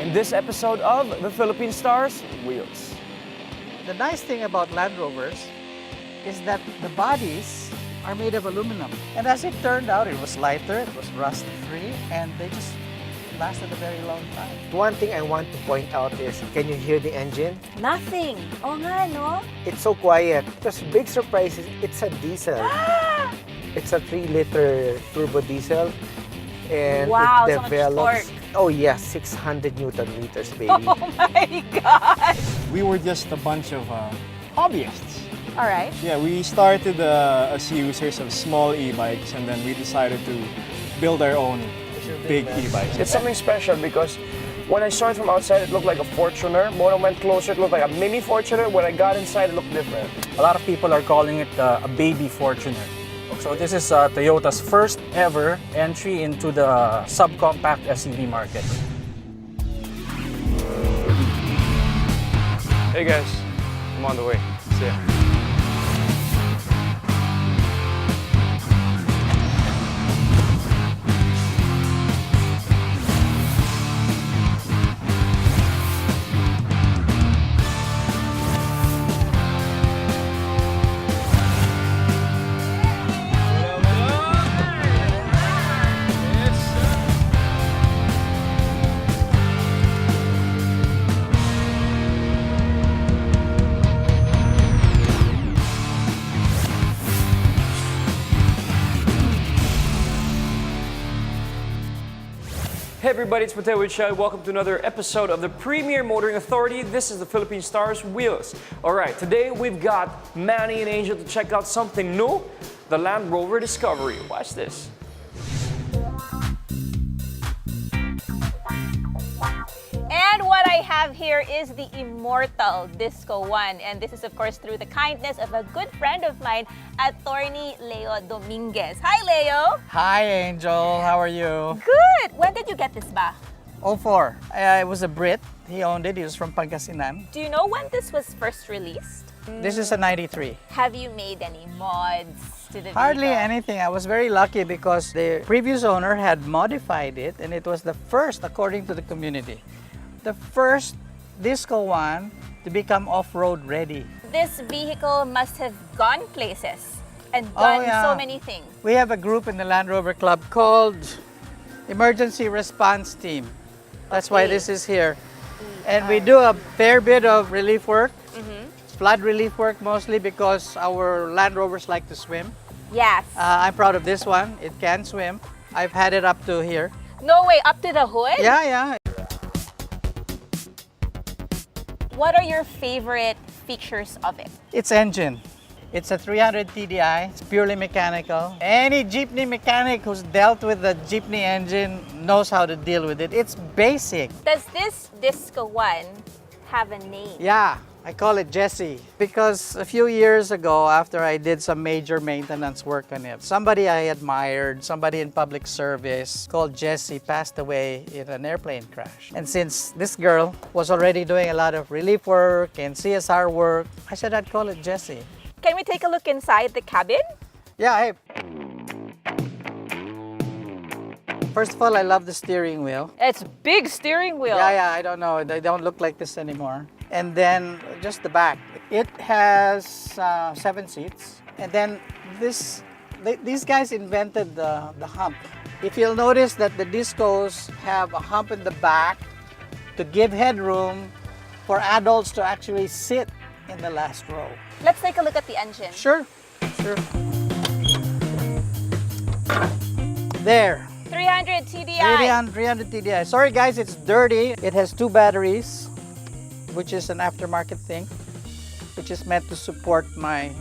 in this episode of the Philippine Stars Wheels. The nice thing about Land Rovers is that the bodies are made of aluminum. And as it turned out, it was lighter, it was rust-free, and they just lasted a very long time. One thing I want to point out is, can you hear the engine? Nothing. Oh nga, no? It's so quiet. Just big surprise is it's a diesel. It's a 3-liter turbo diesel. And Wow, it so much develops, torque. oh yeah, 600 Newton meters, baby. Oh my gosh! We were just a bunch of hobbyists. All right. Yeah, we started as users of small e-bikes, and then we decided to build our own big e-bikes. It's something special because when I saw it from outside, it looked like a Fortuner. When I went closer, it looked like a mini Fortuner. When I got inside, it looked different. A lot of people are calling it a baby Fortuner. So this is Toyota's first ever entry into the subcompact SUV market. Hey guys, I'm on the way. See ya. Hey everybody, it's Mateo Wichai. Welcome to another episode of the Premier Motoring Authority. This is the Philippine Stars Wheels. Alright, today we've got Manny and Angel to check out something new, the Land Rover Discovery. Watch this. And what I have here is the immortal Disco One. And this is, of course, through the kindness of a good friend of mine, Attorney Leo Dominguez. Hi, Leo! Hi, Angel. How are you? Good! When did you get this ba? 04. It was a Brit. He owned it. He was from Pangasinan. Do you know when this was first released? This is a 93. Have you made any mods to the Hardly vehicle? anything. I was very lucky because the previous owner had modified it, and it was the first, according to the community, the first Disco One to become off-road ready. This vehicle must have gone places and done so many things. We have a group in the Land Rover Club called Emergency Response Team. That's why this is here. And we do a fair bit of relief work, flood relief work mostly because our Land Rovers like to swim. Yes. I'm proud of this one. It can swim. I've had it up to here. No way, up to the hood? Yeah. What are your favorite features of it? Its engine. It's a 300 TDI. It's purely mechanical. Any jeepney mechanic who's dealt with the jeepney engine knows how to deal with it. It's basic. Does this Disco One have a name? Yeah, I call it Jesse because a few years ago, after I did some major maintenance work on it, somebody I admired, somebody in public service called Jesse, passed away in an airplane crash. And since this girl was already doing a lot of relief work and CSR work, I said I'd call it Jesse. Can we take a look inside the cabin? Yeah, hey. First of all, I love the steering wheel. It's big steering wheel. Yeah, I don't know. They don't look like this anymore. And then just the back. It has 7 seats. And then these guys invented the hump. If you'll notice that the Discos have a hump in the back to give headroom for adults to actually sit in the last row. Let's take a look at the engine. Sure. There. 300 TDI. 300 TDI. Sorry guys, it's dirty. It has 2 batteries, which is an aftermarket thing, which is meant to support my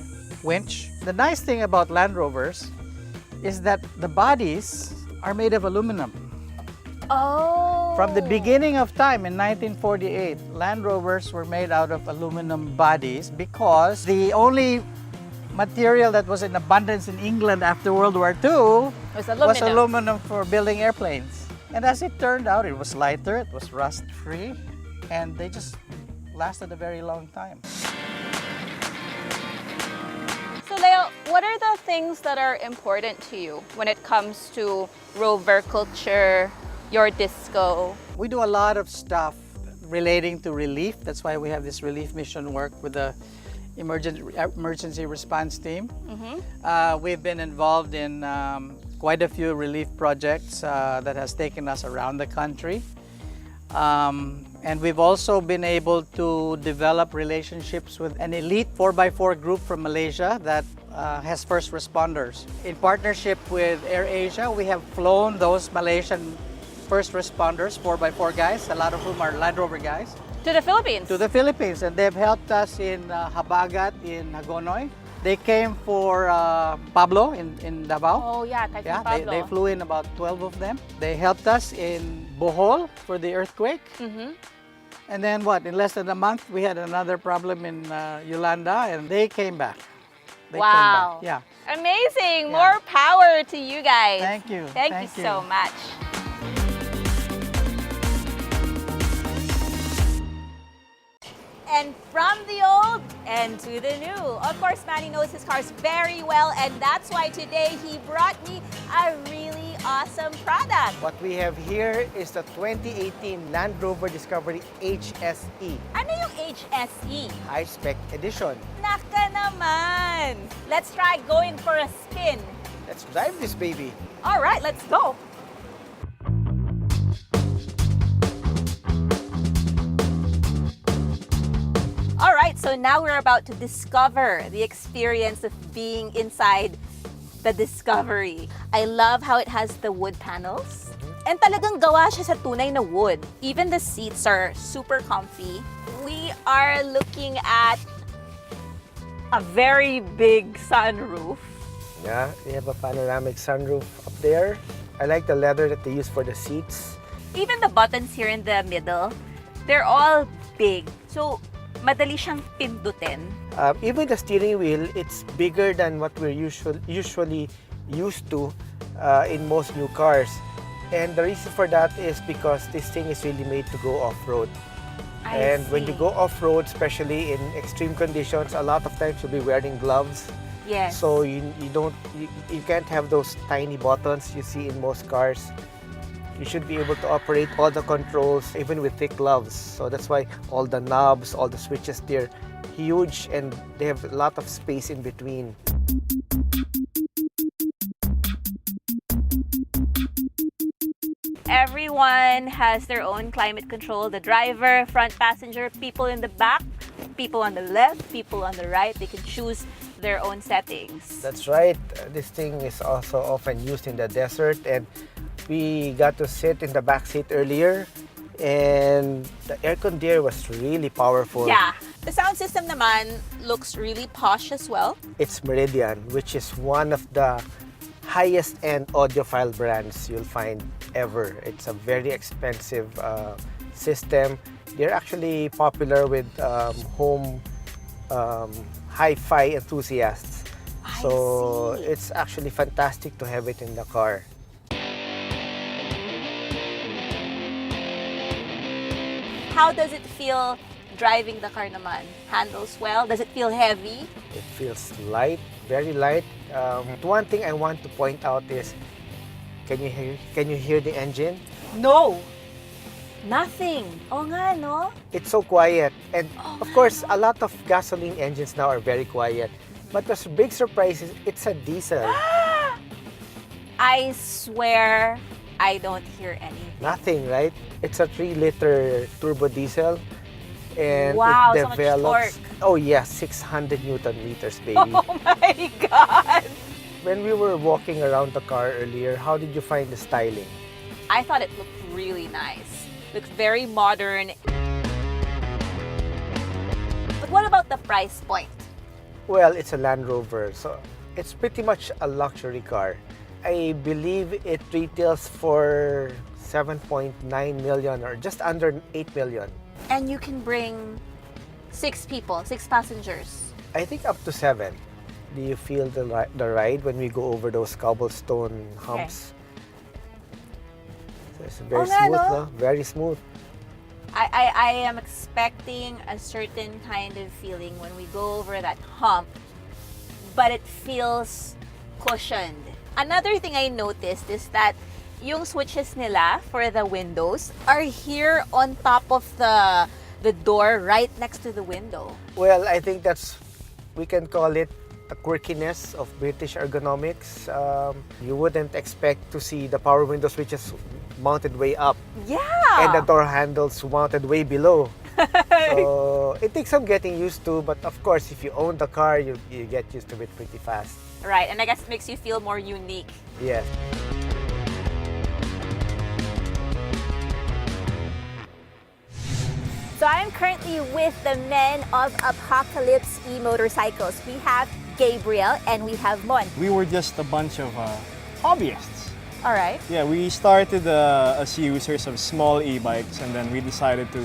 winch. The nice thing about Land Rovers is that the bodies are made of aluminum. Oh. From the beginning of time in 1948, Land Rovers were made out of aluminum bodies because the only material that was in abundance in England after World War II was aluminum for building airplanes. And as it turned out, it was lighter, it was rust-free, and they just lasted a very long time. So Leo, what are the things that are important to you when it comes to rover culture, your disco? We do a lot of stuff relating to relief. That's why we have this relief mission work with the emergency response team. We've been involved in quite a few relief projects that has taken us around the country. And we've also been able to develop relationships with an elite 4x4 group from Malaysia that has first responders. In partnership with AirAsia, we have flown those Malaysian first responders, 4x4 guys, a lot of whom are Land Rover guys, To the Philippines? to the Philippines. And they've helped us in Habagat in Hagonoy. They came for Pablo in Davao. Oh yeah, Typhoon Yeah, Pablo. they flew in about 12 of them. They helped us in Bohol for the earthquake. And then what, in less than a month, we had another problem in Yolanda, and they came back. They came Wow. back. Yeah. Amazing! More power to you guys. Thank you. Thank Thank you you. so much. And from the old and to the new. Of course, Manny knows his cars very well, and that's why today he brought me a really awesome product. What we have here is the 2018 Land Rover Discovery HSE Ano yung HSE? High Spec Edition. Naka naman! Let's try going for a spin. Let's drive this baby. All right, let's go. All right, so now we're about to discover the experience of being inside the Discovery. I love how it has the wood panels. And talagang gawa siya sa tunay na wood. Even the seats are super comfy. We are looking at a very big sunroof. Yeah, they have a panoramic sunroof up there. I like the leather that they use for the seats. Even the buttons here in the middle, they're all big. So, madali siyang pindutin. Even the steering wheel, it's bigger than what we're usually used to in most new cars. And the reason for that is because this thing is really made to go off-road. And when you go off-road, especially in extreme conditions, a lot of times you'll be wearing gloves. Yes. So you can't have those tiny buttons you see in most cars. You should be able to operate all the controls even with thick gloves. So that's why all the knobs, all the switches, they're huge and they have a lot of space in between. Everyone has their own climate control. The driver, front passenger, people in the back, people on the left, people on the right. They can choose their own settings. That's right. This thing is also often used in the desert, and we got to sit in the back seat earlier, and the aircon there was really powerful. Yeah. The sound system naman looks really posh as well. It's Meridian, which is one of the highest end audiophile brands you'll find ever. It's a very expensive system. They're actually popular with home hi-fi enthusiasts. So it's actually fantastic to have it in the car. How does it feel driving the car naman? Handles well? Does it feel heavy? It feels light, very light. One thing I want to point out is, can you hear the engine? No. Nothing. Oh nga, no? It's so quiet. And of course, a lot of gasoline engines now are very quiet. But the big surprise is it's a diesel. I swear I don't hear anything. Nothing, right? It's a 3-liter turbo diesel. And Wow, it so much develops, torque. oh yeah, 600 Newton meters, baby. Oh my God! When we were walking around the car earlier, how did you find the styling? I thought it looked really nice. Looks very modern. But what about the price point? Well, it's a Land Rover, so it's pretty much a luxury car. I believe it retails for 7.9 million or just under 8 million. And you can bring 6 people, 6 passengers. I think up to 7. Do you feel the ride when we go over those cobblestone humps? So it's very smooth, no? Very smooth. I am expecting a certain kind of feeling when we go over that hump, but it feels cushioned. Another thing I noticed is that yung switches nila for the windows are here on top of the door right next to the window. Well, I think we can call it a quirkiness of British ergonomics. You wouldn't expect to see the power window switches mounted way up Yeah. and the door handles mounted way below. So it takes some getting used to, but of course, if you own the car, you get used to it pretty fast. Right, and I guess it makes you feel more unique. Yes. So I'm currently with the men of Apocalypse e-motorcycles. We have Gabriel and we have Mon. We were just a bunch of hobbyists. All right. Yeah, we started as users of small e-bikes, and then we decided to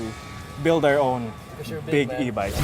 build our own big e-bikes.